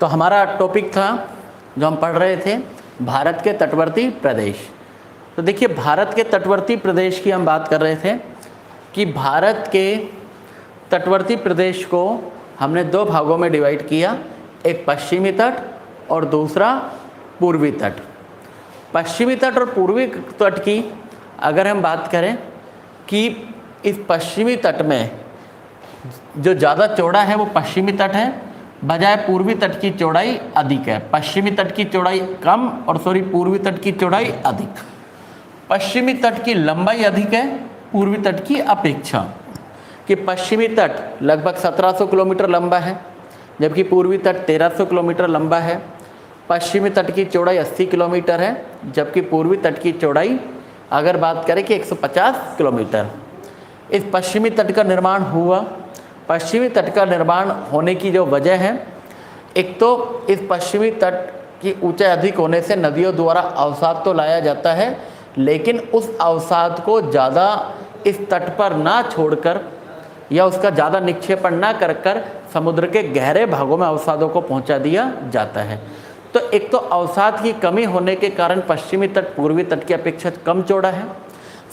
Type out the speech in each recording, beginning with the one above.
तो हमारा टॉपिक था जो हम पढ़ रहे थे भारत के तटवर्ती प्रदेश। तो देखिए भारत के तटवर्ती प्रदेश की हम बात कर रहे थे कि भारत के तटवर्ती प्रदेश को हमने दो भागों में डिवाइड किया, एक पश्चिमी तट और दूसरा पूर्वी तट। पश्चिमी तट और पूर्वी तट की अगर हम बात करें कि इस पश्चिमी तट में जो ज़्यादा चौड़ा है वो पश्चिमी तट है, बजाय पूर्वी तट की चौड़ाई अधिक है। पश्चिमी तट की चौड़ाई कम और पूर्वी तट की चौड़ाई अधिक। पश्चिमी तट की लंबाई अधिक है पूर्वी तट की अपेक्षा, कि पश्चिमी तट लगभग 1700 किलोमीटर लंबा है जबकि पूर्वी तट 1300 किलोमीटर लंबा है। पश्चिमी तट की चौड़ाई 80 किलोमीटर है जबकि पूर्वी तट की चौड़ाई अगर बात करें कि 150 किलोमीटर। इस पश्चिमी तट का निर्माण हुआ। पश्चिमी तट का निर्माण होने की जो वजह है, एक तो इस पश्चिमी तट की ऊंचाई अधिक होने से नदियों द्वारा अवसाद तो लाया जाता है, लेकिन उस अवसाद को ज़्यादा इस तट पर ना छोड़कर या उसका ज़्यादा निक्षेपण ना कर समुद्र के गहरे भागों में अवसादों को पहुंचा दिया जाता है। तो एक तो अवसाद की कमी होने के कारण पश्चिमी तट पूर्वी तट की अपेक्षा कम चौड़ा है।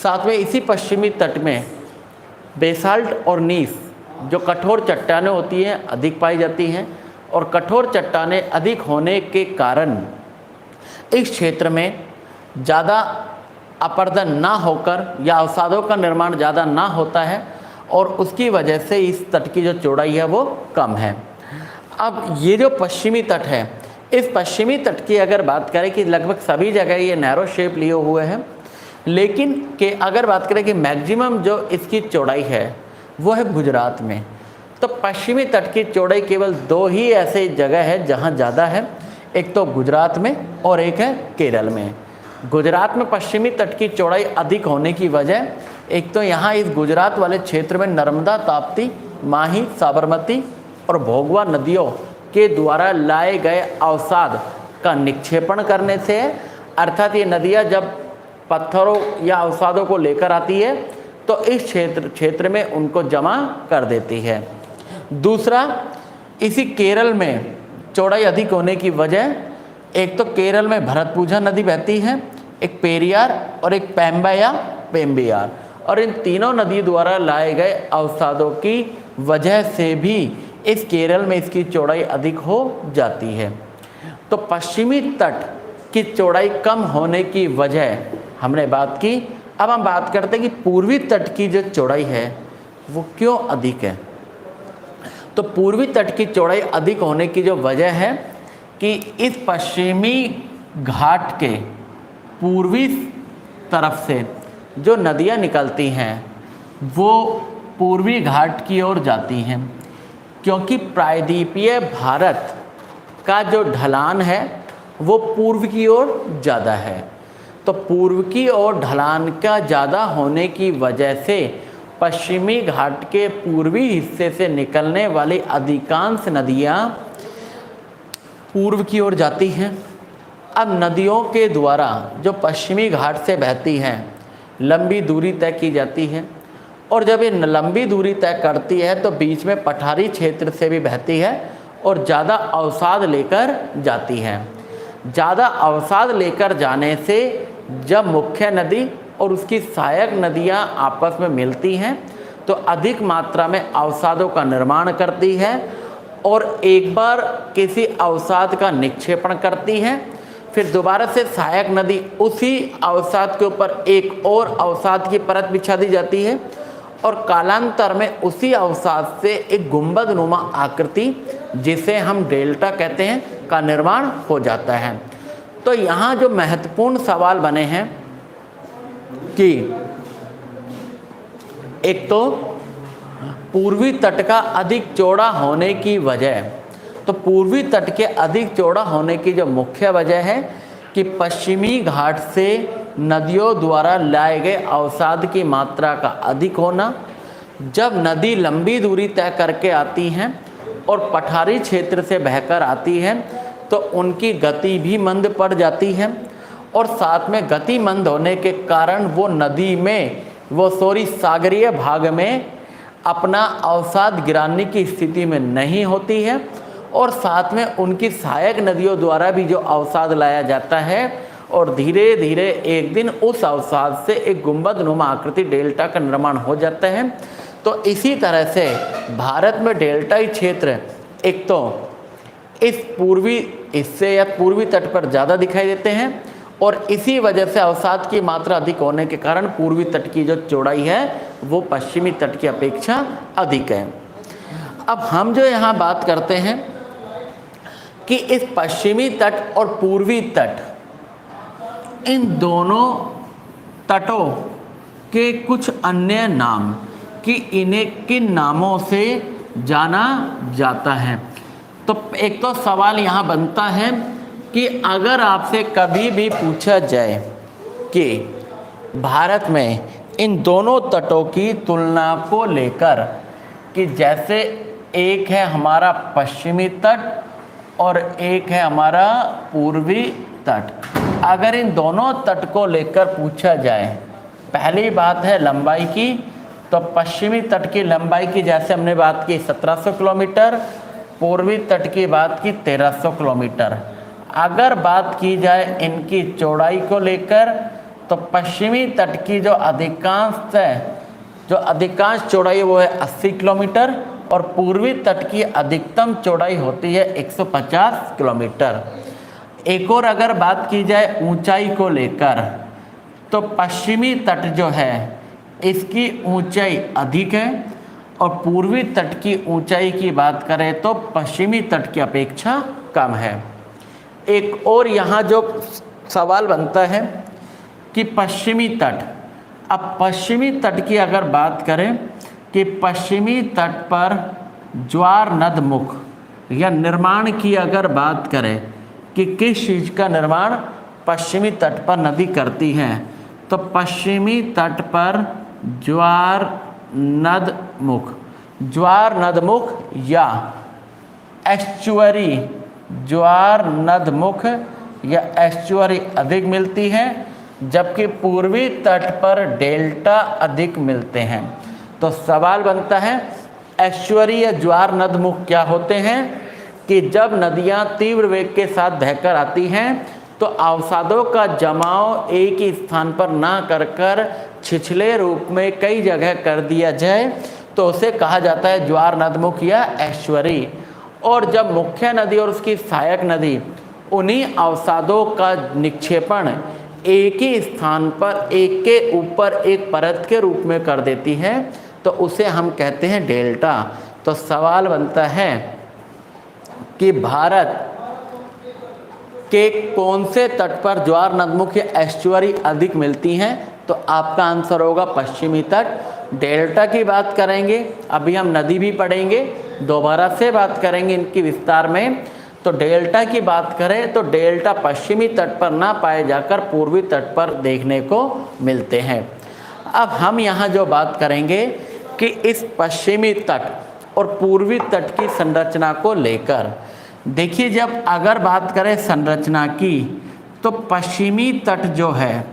साथ में इसी पश्चिमी तट में बेसाल्ट और नीस जो कठोर चट्टानें होती हैं अधिक पाई जाती हैं, और कठोर चट्टानें अधिक होने के कारण इस क्षेत्र में ज़्यादा अपरदन ना होकर या अवसादों का निर्माण ज़्यादा ना होता है और उसकी वजह से इस तट की जो चौड़ाई है वो कम है। अब ये जो पश्चिमी तट है, इस पश्चिमी तट की अगर बात करें कि लगभग सभी जगह ये नैरो शेप लिए हुए हैं, लेकिन कि अगर बात करें कि मैक्सिमम जो इसकी चौड़ाई है वो है गुजरात में। तो पश्चिमी तट की चौड़ाई केवल दो ही ऐसे जगह है जहाँ ज़्यादा है, एक तो गुजरात में और एक है केरल में। गुजरात में पश्चिमी तट की चौड़ाई अधिक होने की वजह, एक तो यहाँ इस गुजरात वाले क्षेत्र में नर्मदा, ताप्ती, माही, साबरमती और भोगवा नदियों के द्वारा लाए गए अवसाद का निक्षेपण करने से, अर्थात ये नदियाँ जब पत्थरों या अवसादों को लेकर आती है तो इस क्षेत्र में उनको जमा कर देती है। दूसरा, इसी केरल में चौड़ाई अधिक होने की वजह, एक तो केरल में भरतपुझा नदी बहती है, एक पेरियार और एक पेम्बा या पेम्बियार, और इन तीनों नदी द्वारा लाए गए अवसादों की वजह से भी इस केरल में इसकी चौड़ाई अधिक हो जाती है। तो पश्चिमी तट की चौड़ाई कम होने की वजह हमने बात की। अब हम बात करते हैं कि पूर्वी तट की जो चौड़ाई है वो क्यों अधिक है। तो पूर्वी तट की चौड़ाई अधिक होने की जो वजह है कि इस पश्चिमी घाट के पूर्वी तरफ से जो नदियां निकलती हैं वो पूर्वी घाट की ओर जाती हैं, क्योंकि प्रायद्वीपीय भारत का जो ढलान है वो पूर्व की ओर ज़्यादा है। तो पूर्व की ओर ढलान का ज़्यादा होने की वजह से पश्चिमी घाट के पूर्वी हिस्से से निकलने वाली अधिकांश नदियाँ पूर्व की ओर जाती हैं। अब नदियों के द्वारा जो पश्चिमी घाट से बहती हैं लंबी दूरी तय की जाती है, और जब ये लंबी दूरी तय करती है तो बीच में पठारी क्षेत्र से भी बहती है और ज़्यादा अवसाद लेकर जाती है। ज़्यादा अवसाद लेकर जाने से जब मुख्य नदी और उसकी सहायक नदियाँ आपस में मिलती हैं तो अधिक मात्रा में अवसादों का निर्माण करती है, और एक बार किसी अवसाद का निक्षेपण करती है, फिर दोबारा से सहायक नदी उसी अवसाद के ऊपर एक और अवसाद की परत बिछा दी जाती है, और कालांतर में उसी अवसाद से एक गुंबद नुमा आकृति, जिसे हम डेल्टा कहते हैं, का निर्माण हो जाता है। तो यहाँ जो महत्वपूर्ण सवाल बने हैं कि एक तो पूर्वी तट का अधिक चौड़ा होने की वजह, तो पूर्वी तट के अधिक चौड़ा होने की जो मुख्य वजह है कि पश्चिमी घाट से नदियों द्वारा लाए गए अवसाद की मात्रा का अधिक होना। जब नदी लंबी दूरी तय करके आती हैं और पठारी क्षेत्र से बहकर आती हैं तो उनकी गति भी मंद पड़ जाती है, और साथ में गति मंद होने के कारण वो नदी में सागरीय भाग में अपना अवसाद गिराने की स्थिति में नहीं होती है, और साथ में उनकी सहायक नदियों द्वारा भी जो अवसाद लाया जाता है और धीरे धीरे एक दिन उस अवसाद से एक गुंबदनुमा आकृति डेल्टा का निर्माण हो जाता है। तो इसी तरह से भारत में डेल्टाई क्षेत्र एक तो इस पूर्वी हिस्से या पूर्वी तट पर ज़्यादा दिखाई देते हैं और इसी वजह से अवसाद की मात्रा अधिक होने के कारण पूर्वी तट की जो चौड़ाई है वो पश्चिमी तट की अपेक्षा अधिक है। अब हम जो यहाँ बात करते हैं कि इस पश्चिमी तट और पूर्वी तट, इन दोनों तटों के कुछ अन्य नाम कि इन्हें किन नामों से जाना जाता है। तो एक तो सवाल यहाँ बनता है कि अगर आपसे कभी भी पूछा जाए कि भारत में इन दोनों तटों की तुलना को लेकर कि जैसे एक है हमारा पश्चिमी तट और एक है हमारा पूर्वी तट, अगर इन दोनों तट को लेकर पूछा जाए, पहली बात है लंबाई की, तो पश्चिमी तट की लंबाई की जैसे हमने बात की 1700 किलोमीटर, पूर्वी तट की बात की 1300 किलोमीटर। अगर बात की जाए इनकी चौड़ाई को लेकर तो पश्चिमी तट की जो अधिकांश चौड़ाई है वो है 80 किलोमीटर और पूर्वी तट की अधिकतम चौड़ाई होती है 150 किलोमीटर। एक और अगर बात की जाए ऊंचाई को लेकर तो पश्चिमी तट जो है इसकी ऊंचाई अधिक है और पूर्वी तट की ऊंचाई की बात करें तो पश्चिमी तट की अपेक्षा कम है। एक और यहाँ जो सवाल बनता है कि पश्चिमी तट, अब पश्चिमी तट की अगर बात करें कि पश्चिमी तट पर ज्वार नदमुख या निर्माण की अगर बात करें कि किस चीज़ का निर्माण पश्चिमी तट पर नदी करती है, तो पश्चिमी तट पर ज्वार नदमुख या एस्चुअरी, ज्वार नदमुख या एस्चुअरी अधिक मिलती है, जबकि पूर्वी तट पर डेल्टा अधिक मिलते हैं। तो सवाल बनता है एस्चुअरी या ज्वार नदमुख क्या होते हैं कि जब नदियां तीव्र वेग के साथ बहकर आती हैं तो अवसादों का जमाव एक ही स्थान पर ना कर छिछले रूप में कई जगह कर दिया जाए तो उसे कहा जाता है ज्वार नदमुख या एस्चुअरी। और जब मुख्य नदी और उसकी सहायक नदी उन्हीं अवसादों का निक्षेपण एक ही स्थान पर एक के ऊपर एक परत के रूप में कर देती है तो उसे हम कहते हैं डेल्टा। तो सवाल बनता है कि भारत के कौन से तट पर ज्वार नदमुख या एस्चुअरी अधिक मिलती हैं, तो आपका आंसर होगा पश्चिमी तट। डेल्टा की बात करेंगे, अभी हम नदी भी पढ़ेंगे, दोबारा से बात करेंगे इनकी विस्तार में। तो डेल्टा की बात करें तो डेल्टा पश्चिमी तट पर ना पाए जाकर पूर्वी तट पर देखने को मिलते हैं। अब हम यहाँ जो बात करेंगे कि इस पश्चिमी तट और पूर्वी तट की संरचना को लेकर, देखिए जब अगर बात करें संरचना की तो पश्चिमी तट जो है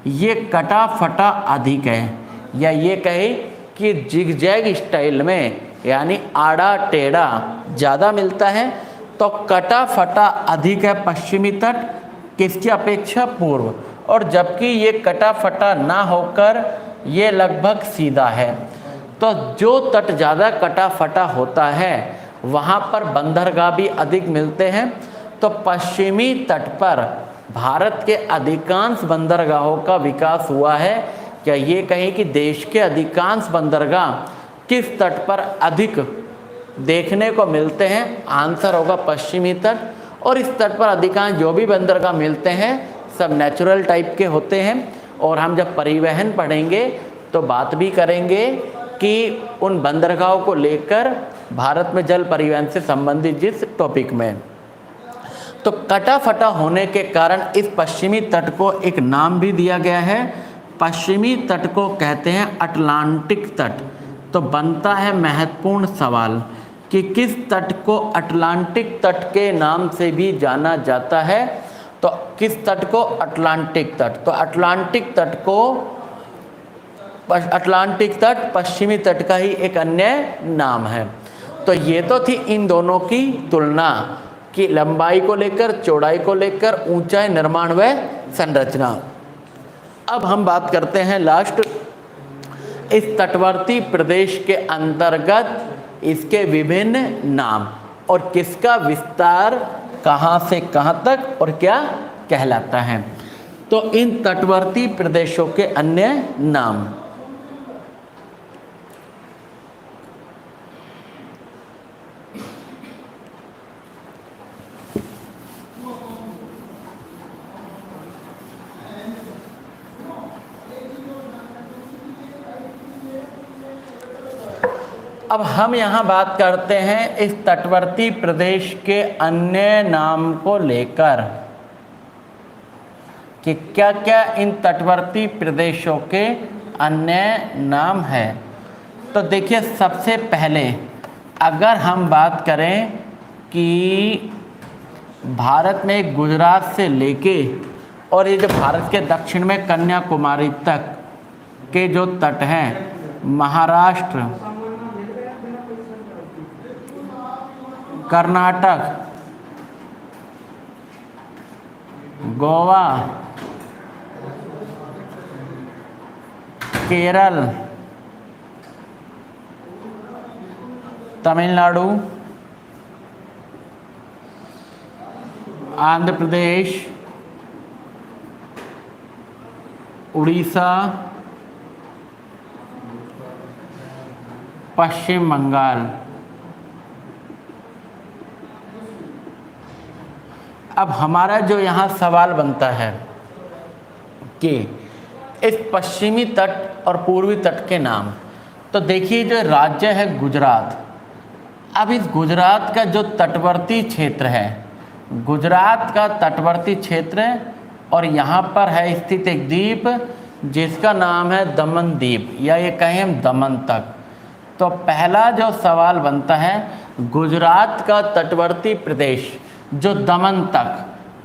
ये कटा फटा अधिक है, या ये कहे कि जिगजैग स्टाइल में यानी आड़ा टेढ़ा ज़्यादा मिलता है। तो कटा फटा अधिक है पश्चिमी तट किसकी अपेक्षा पूर्व, और जबकि ये कटा फटा ना होकर ये लगभग सीधा है। तो जो तट ज़्यादा कटा फटा होता है वहाँ पर बंदरगाह भी अधिक मिलते हैं। तो पश्चिमी तट पर भारत के अधिकांश बंदरगाहों का विकास हुआ है। क्या ये कहें कि देश के अधिकांश बंदरगाह किस तट पर अधिक देखने को मिलते हैं? आंसर होगा पश्चिमी तट। और इस तट पर अधिकांश जो भी बंदरगाह मिलते हैं सब नेचुरल टाइप के होते हैं। और हम जब परिवहन पढ़ेंगे तो बात भी करेंगे कि उन बंदरगाहों को लेकर भारत में जल परिवहन से संबंधित जिस टॉपिक में। तो कटा फटा होने के कारण इस पश्चिमी तट को एक नाम भी दिया गया है। पश्चिमी तट को कहते हैं अटलांटिक तट। तो बनता है महत्वपूर्ण सवाल कि किस तट को अटलांटिक तट के नाम से भी जाना जाता है। तो किस तट को? अटलांटिक तट। तो अटलांटिक तट पश्चिमी तट का ही एक अन्य नाम है। तो ये तो थी इन दोनों की तुलना कि लंबाई को लेकर, चौड़ाई को लेकर, ऊंचाई, निर्माण व संरचना। अब हम बात करते हैं लास्ट, इस तटवर्ती प्रदेश के अंतर्गत इसके विभिन्न नाम और किसका विस्तार कहाँ से कहाँ तक और क्या कहलाता है। तो इन तटवर्ती प्रदेशों के अन्य नाम। अब हम यहाँ बात करते हैं इस तटवर्ती प्रदेश के अन्य नाम को लेकर कि क्या क्या इन तटवर्ती प्रदेशों के अन्य नाम है। तो देखिए, सबसे पहले अगर हम बात करें कि भारत में गुजरात से लेके और ये जो भारत के दक्षिण में कन्याकुमारी तक के जो तट हैं, महाराष्ट्र, कर्नाटक, गोवा, केरल, तमिलनाडु, आंध्र प्रदेश, उड़ीसा, पश्चिम बंगाल। अब हमारा जो यहाँ सवाल बनता है कि इस पश्चिमी तट और पूर्वी तट के नाम, तो देखिए जो राज्य है गुजरात। अब इस गुजरात का जो तटवर्ती क्षेत्र है, गुजरात का तटवर्ती क्षेत्र, और यहाँ पर है स्थित एक द्वीप जिसका नाम है दमन द्वीप, या ये कहें हम दमन तक। तो पहला जो सवाल बनता है, गुजरात का तटवर्ती प्रदेश जो दमन तक,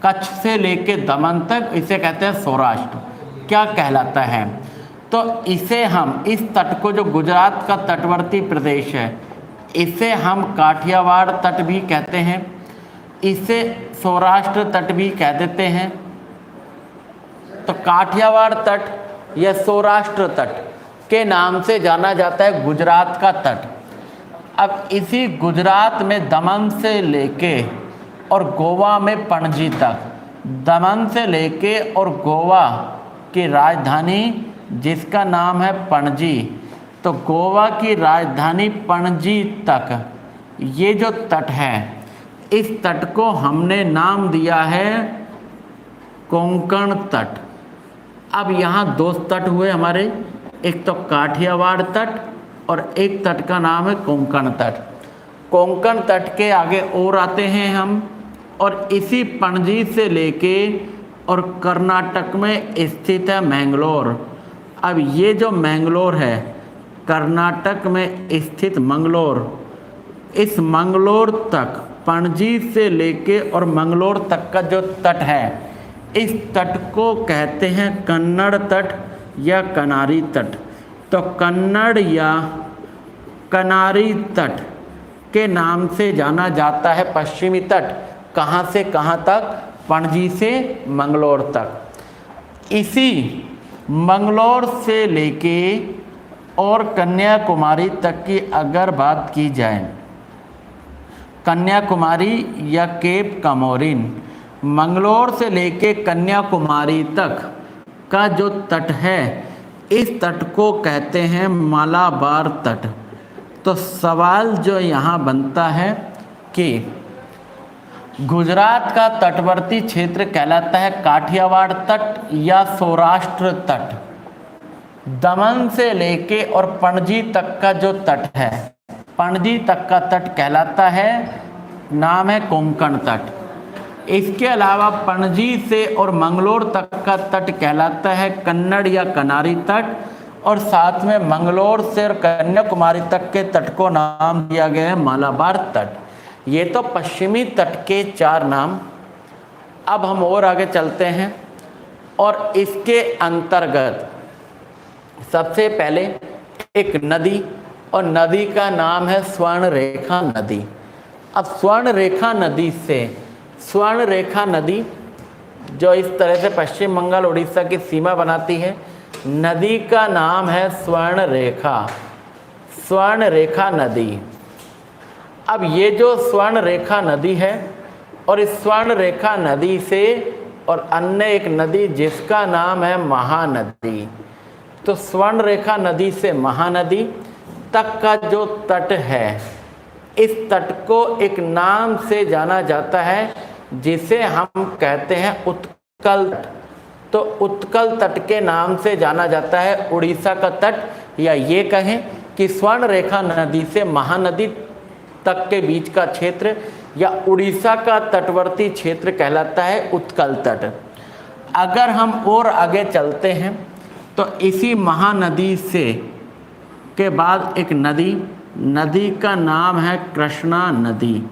कच्छ से लेके दमन तक, इसे कहते हैं सौराष्ट्र, क्या कहलाता है। तो इसे हम, इस तट को, जो गुजरात का तटवर्ती प्रदेश है, इसे हम काठियावाड़ तट भी कहते हैं, इसे सौराष्ट्र तट भी कह देते हैं। तो काठियावाड़ तट या सौराष्ट्र तट के नाम से जाना जाता है गुजरात का तट। अब इसी गुजरात में दमन से लेके और गोवा में पणजी तक, दमन से लेके और गोवा की राजधानी जिसका नाम है पणजी, तो गोवा की राजधानी पणजी तक ये जो तट है, इस तट को हमने नाम दिया है कोंकण तट। अब यहाँ दो तट हुए हमारे, एक तो काठियावाड़ तट और एक तट का नाम है कोंकण तट। कोंकण तट के आगे और आते हैं हम, और इसी पणजी से लेके और कर्नाटक में स्थित है मैंगलोर। अब ये जो मैंगलोर है, कर्नाटक में स्थित मंगलोर, इस मंगलोर तक, पणजी से लेके और मंगलोर तक का जो तट है, इस तट को कहते हैं कन्नड़ तट या कनारी तट। तो कन्नड़ या कनारी तट के नाम से जाना जाता है पश्चिमी तट। कहाँ से कहाँ तक? पणजी से मंगलोर तक। इसी मंगलोर से लेके और कन्याकुमारी तक की अगर बात की जाए, कन्याकुमारी या केप कमोरिन, मंगलोर से लेके कन्याकुमारी तक का जो तट है, इस तट को कहते हैं मालाबार तट। तो सवाल जो यहाँ बनता है कि गुजरात का तटवर्ती क्षेत्र कहलाता है काठियावाड़ तट या सौराष्ट्र तट। दमन से लेके और पणजी तक का जो तट है, पणजी तक का तट कहलाता है, नाम है कोंकण तट। इसके अलावा पणजी से और मंगलोर तक का तट कहलाता है कन्नड़ या कनारी तट, और साथ में मंगलोर से और कन्याकुमारी तक के तट को नाम दिया गया है मालाबार तट। ये तो पश्चिमी तट के 4 नाम। अब हम और आगे चलते हैं और इसके अंतर्गत सबसे पहले एक नदी और नदी का नाम है स्वर्णरेखा नदी। अब स्वर्णरेखा नदी से, स्वर्णरेखा नदी जो इस तरह से पश्चिम बंगाल उड़ीसा की सीमा बनाती है, नदी का नाम है स्वर्णरेखा, स्वर्णरेखा नदी। अब ये जो स्वर्णरेखा नदी है और इस स्वर्णरेखा नदी से और अन्य एक नदी जिसका नाम है महानदी, तो स्वर्णरेखा नदी से महानदी तक का जो तट है, इस तट को एक नाम से जाना जाता है जिसे हम कहते हैं उत्कल तट। तो उत्कल तट के नाम से जाना जाता है उड़ीसा का तट, या ये कहें कि स्वर्णरेखा नदी से महानदी तक के बीच का क्षेत्र या उड़ीसा का तटवर्ती क्षेत्र कहलाता है उत्कल तट। अगर हम और आगे चलते हैं तो इसी महानदी से के बाद एक नदी, नदी का नाम है कृष्णा नदी,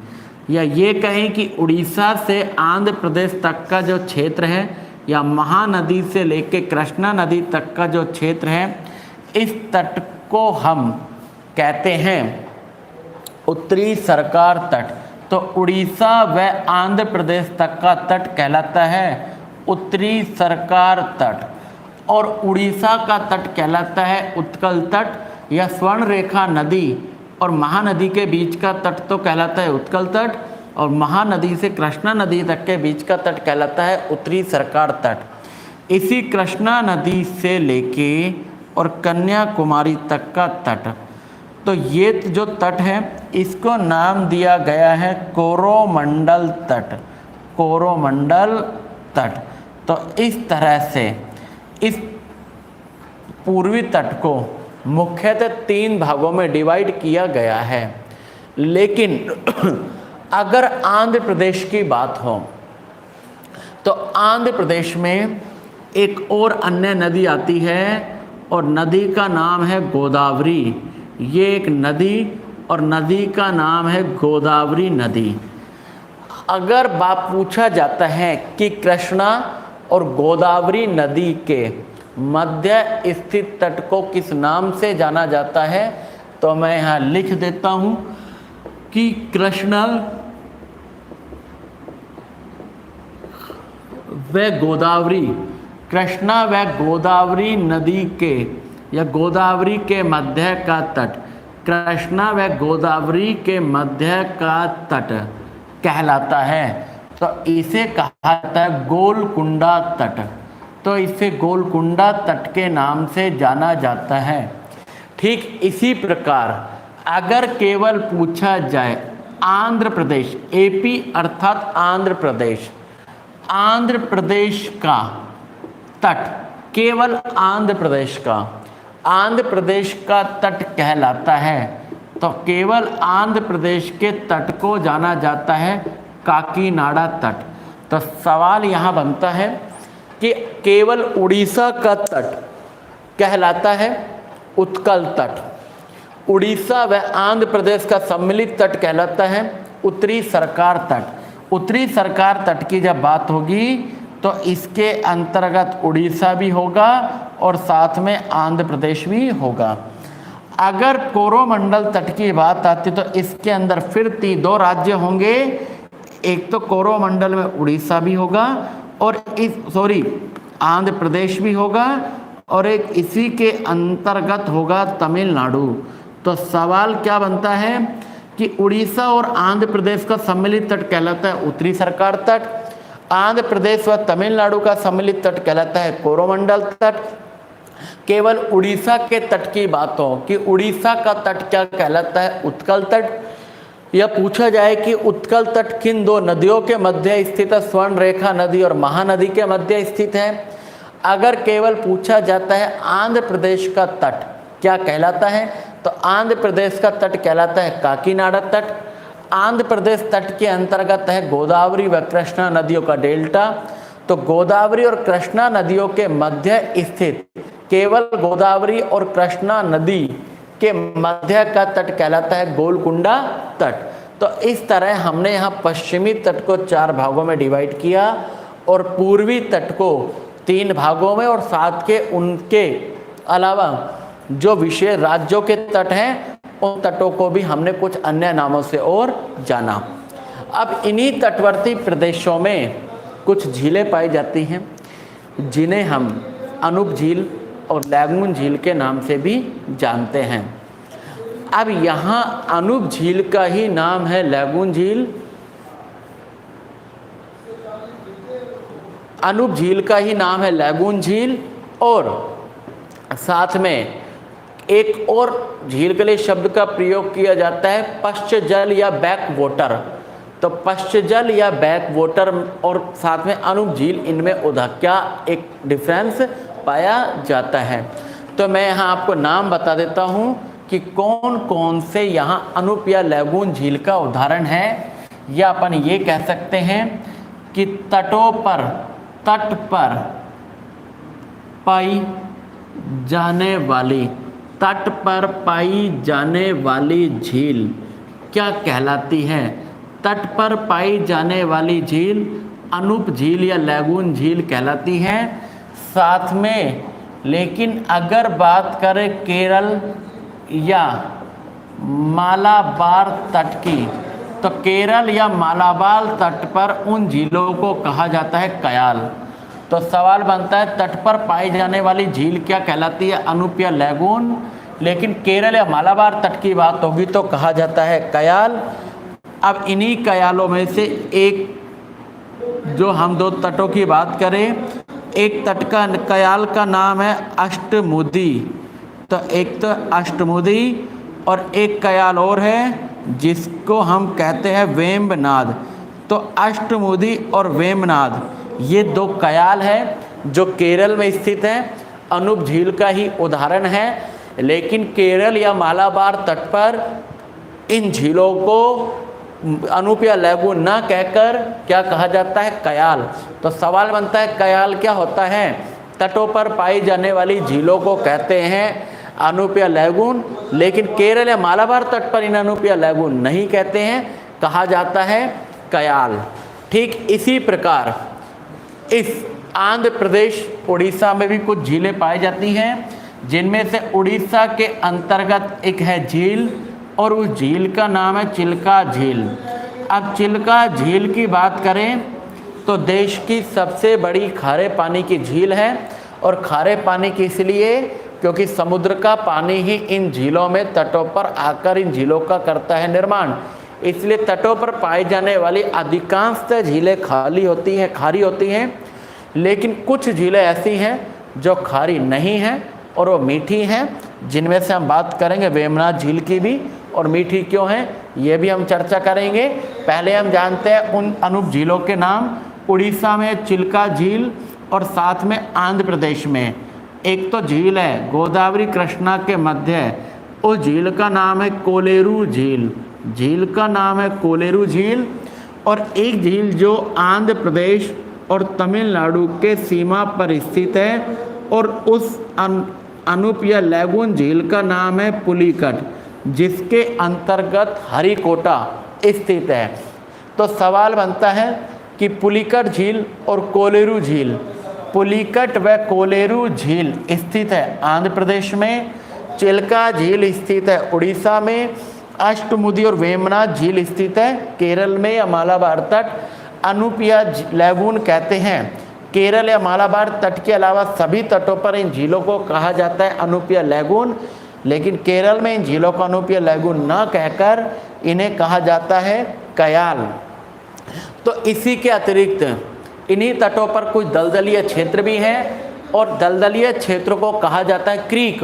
या ये कहें कि उड़ीसा से आंध्र प्रदेश तक का जो क्षेत्र है या महानदी से लेके कृष्णा नदी तक का जो क्षेत्र है, इस तट को हम कहते हैं उत्तरी सरकार तट। तो उड़ीसा व आंध्र प्रदेश तक का तट कहलाता है उत्तरी सरकार तट, और उड़ीसा का तट कहलाता है उत्कल तट, या स्वर्णरेखा नदी और महानदी के बीच का तट तो कहलाता है उत्कल तट, और महानदी से कृष्णा नदी तक के बीच का तट कहलाता है उत्तरी सरकार तट। इसी कृष्णा नदी से लेके और कन्याकुमारी तक का तट, तो ये जो तट है इसको नाम दिया गया है कोरोमंडल तट, कोरोमंडल तट। तो इस तरह से इस पूर्वी तट को मुख्यतः 3 भागों में डिवाइड किया गया है। लेकिन अगर आंध्र प्रदेश की बात हो तो आंध्र प्रदेश में एक और अन्य नदी आती है और नदी का नाम है गोदावरी। ये एक नदी और नदी का नाम है गोदावरी नदी। अगर बात पूछा जाता है कि कृष्णा और गोदावरी नदी के मध्य स्थित तट को किस नाम से जाना जाता है, तो मैं यहाँ लिख देता हूँ कि कृष्णा व गोदावरी, कृष्णा व गोदावरी नदी के या गोदावरी के मध्य का तट, कृष्णा व गोदावरी के मध्य का तट कहलाता है। तो इसे कहा जाता है गोलकुंडा तट। तो इसे गोलकुंडा तट के नाम से जाना जाता है। ठीक इसी प्रकार अगर केवल पूछा जाए आंध्र प्रदेश, एपी अर्थात आंध्र प्रदेश, आंध्र प्रदेश का तट, केवल आंध्र प्रदेश का, आंध्र प्रदेश का तट कहलाता है, तो केवल आंध्र प्रदेश के तट को जाना जाता है काकीनाडा तट। तो सवाल यहाँ बनता है कि केवल उड़ीसा का तट कहलाता है उत्कल तट, उड़ीसा व आंध्र प्रदेश का सम्मिलित तट कहलाता है उत्तरी सरकार तट। उत्तरी सरकार तट की जब बात होगी तो इसके अंतर्गत उड़ीसा भी होगा और साथ में आंध्र प्रदेश भी होगा। अगर कोरोमंडल तट की बात आती तो इसके अंदर फिर 2 राज्य होंगे, एक तो कोरोमंडल में उड़ीसा भी होगा और आंध्र प्रदेश भी होगा, और एक इसी के अंतर्गत होगा तमिलनाडु। तो सवाल क्या बनता है कि उड़ीसा और आंध्र प्रदेश का सम्मिलित तट कहलाता है उत्तरी सरकार तट, आंध्र प्रदेश व तमिलनाडु का सम्मिलित तट कहलाता है कोरोमंडल तट। केवल उड़ीसा के तट की बात हो कि उड़ीसा का तट क्या कहलाता है उत्कल तट, या पूछा जाए कि उत्कल तट किन 2 नदियों के मध्य स्थित है, स्वर्णरेखा नदी और महानदी के मध्य स्थित है। अगर केवल पूछा जाता है आंध्र प्रदेश का तट क्या कहलाता है, तो आंध्र प्रदेश का तट कहलाता है काकीनाडा तट। आंध्र प्रदेश तट के अंतर्गत है गोदावरी व कृष्णा नदियों का डेल्टा। तो गोदावरी और कृष्णा नदियों के मध्य स्थित केवल गोदावरी और कृष्णा नदी के मध्य का तट कहलाता है गोलकुंडा तट। तो इस तरह हमने यहाँ पश्चिमी तट को 4 भागों में डिवाइड किया और पूर्वी तट को 3 भागों में, और साथ के उनके अलावा जो विशेष राज्यों के तट हैं उन तटों को भी हमने कुछ अन्य नामों से और जाना। अब इन्हीं तटवर्ती प्रदेशों में कुछ झीलें पाई जाती हैं जिन्हें हम अनूप झील और लैगून झील के नाम से भी जानते हैं। अब यहाँ अनूप झील का ही नाम है लैगून झील, अनूप झील का ही नाम है लैगून झील, और साथ में एक और झील के लिए शब्द का प्रयोग किया जाता है पश्च जल या बैक वाटर। तो पश्च जल या बैक वाटर और साथ में अनूप झील, इनमें उदा क्या एक डिफरेंस पाया जाता है। तो मैं यहाँ आपको नाम बता देता हूँ कि कौन कौन से यहाँ अनूप या लैगून झील का उदाहरण है। या अपन ये कह सकते हैं कि तटों पर, तट पर पाई जाने वाली, तट पर पाई जाने वाली झील क्या कहलाती है? तट पर पाई जाने वाली झील अनूप झील या लैगून झील कहलाती है। साथ में लेकिन अगर बात करें केरल या मालाबार तट की, तो केरल या मालाबार तट पर उन झीलों को कहा जाता है कयाल। तो सवाल बनता है तट पर पाई जाने वाली झील क्या कहलाती है? अनूप या लैगून। लेकिन केरल या मालाबार तट की बात होगी तो कहा जाता है कयाल। अब इन्हीं कयालों में से एक, जो हम दो तटों की बात करें, एक तट का कयाल का नाम है अष्टमुदी। तो एक तो अष्टमुदी और एक कयाल और है जिसको हम कहते हैं वेम्बनाद। तो अष्टमुदी और वेम्बनाद ये दो कयाल हैं जो केरल में स्थित हैं, अनूप झील का ही उदाहरण है। लेकिन केरल या मालाबार तट पर इन झीलों को अनूप या लैगून ना कहकर क्या कहा जाता है? कयाल। तो सवाल बनता है कयाल क्या होता है? तटों पर पाई जाने वाली झीलों को कहते हैं अनूप या लैगून, लेकिन केरल या मालाबार तट पर इन अनूप या लैगून नहीं कहते हैं, कहा जाता है कयाल। ठीक इसी प्रकार इस आंध्र प्रदेश, उड़ीसा में भी कुछ झीलें पाई जाती हैं, जिनमें से उड़ीसा के अंतर्गत एक है झील और उस झील का नाम है चिल्का झील। अब चिल्का झील की बात करें तो देश की सबसे बड़ी खारे पानी की झील है, और खारे पानी की इसलिए क्योंकि समुद्र का पानी ही इन झीलों में तटों पर आकर इन झीलों का करता है निर्माण। इसलिए तटों पर पाई जाने वाली अधिकांशतः झीलें खारी होती हैं, लेकिन कुछ झीलें ऐसी हैं जो खारी नहीं हैं और वो मीठी हैं, जिनमें से हम बात करेंगे वेम्बनाद झील की भी। और मीठी क्यों है ये भी हम चर्चा करेंगे। पहले हम जानते हैं उन अनूप झीलों के नाम। उड़ीसा में चिल्का झील और साथ में आंध्र प्रदेश में एक तो झील है गोदावरी कृष्णा के मध्य, उस झील का नाम है कोलेरू झील, झील का नाम है कोलेरू झील। और एक झील जो आंध्र प्रदेश और तमिलनाडु के सीमा पर स्थित है, और उस अनूप या लैगून झील का नाम है पुलिकट, जिसके अंतर्गत हरिकोटा स्थित है। तो सवाल बनता है कि पुलिकट झील और कोलेरू झील, पुलिकट व कोलेरू झील स्थित है आंध्र प्रदेश में, चिल्का झील स्थित है उड़ीसा में, अष्टमुदी और वेम्बनाद झील स्थित है केरल में या मालाबार तट। अनूप या लैगून कहते हैं केरल या मालाबार तट के अलावा सभी तटों पर इन झीलों को कहा जाता है अनूप या लैगून, लेकिन केरल में इन झीलों को अनूप या लैगून न कहकर इन्हें कहा जाता है कयाल। तो इसी के अतिरिक्त इन्हीं तटों पर कुछ दलदलीय क्षेत्र भी हैं, और दलदलीय क्षेत्र को कहा जाता है क्रीक।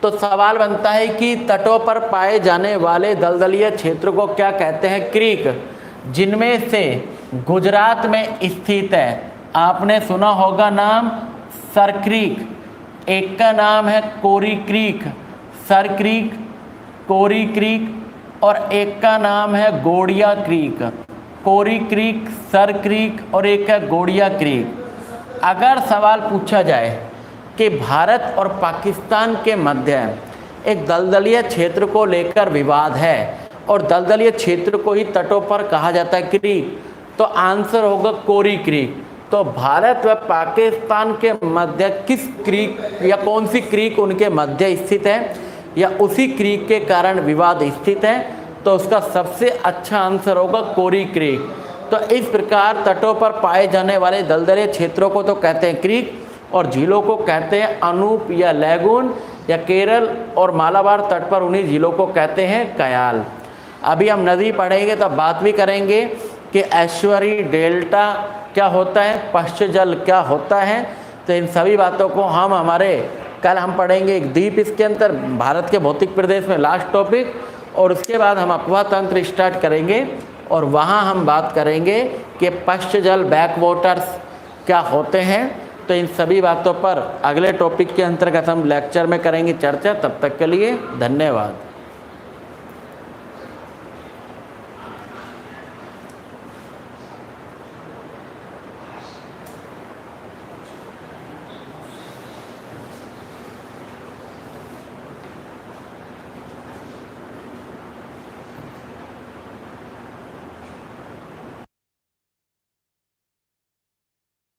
तो सवाल बनता है कि तटों पर पाए जाने वाले दलदलीय क्षेत्र को क्या कहते हैं? क्रीक, जिनमें से गुजरात में स्थित है, आपने सुना होगा नाम सर क्रीक, एक का नाम है कोरी क्रीक, सर क्रीक, कोरी क्रीक, और एक का नाम है गोड़िया क्रीक। कोरी क्रीक, सर क्रीक और एक है गोड़िया क्रीक। अगर सवाल पूछा जाए कि भारत और पाकिस्तान के मध्य एक दलदलीय क्षेत्र को लेकर विवाद है और दलदलीय क्षेत्र को ही तटों पर कहा जाता है क्रीक, तो आंसर होगा कोरी क्रीक। तो भारत व पाकिस्तान के मध्य किस क्रीक या कौन सी क्रीक उनके मध्य स्थित है, या उसी क्रीक के कारण विवाद स्थित है, तो उसका सबसे अच्छा आंसर होगा कोरी क्रीक। तो इस प्रकार तटों पर पाए जाने वाले दलदले क्षेत्रों को तो कहते हैं क्रीक, और झीलों को कहते हैं अनूप या लैगून, या केरल और मालाबार तट पर उन्हीं झीलों को कहते हैं कयाल। अभी हम नदी पढ़ेंगे तो बात भी करेंगे कि एस्चुअरी, डेल्टा क्या होता है, पश्च जल क्या होता है। तो इन सभी बातों को हम कल हम पढ़ेंगे एक द्वीप इसके अंदर, भारत के भौतिक प्रदेश में लास्ट टॉपिक, और उसके बाद हम अपवाह तंत्र स्टार्ट करेंगे और वहाँ हम बात करेंगे कि पश्च जल बैक वाटर्स क्या होते हैं। तो इन सभी बातों पर अगले टॉपिक के अंतर्गत हम लेक्चर में करेंगे चर्चा। तब तक के लिए धन्यवाद।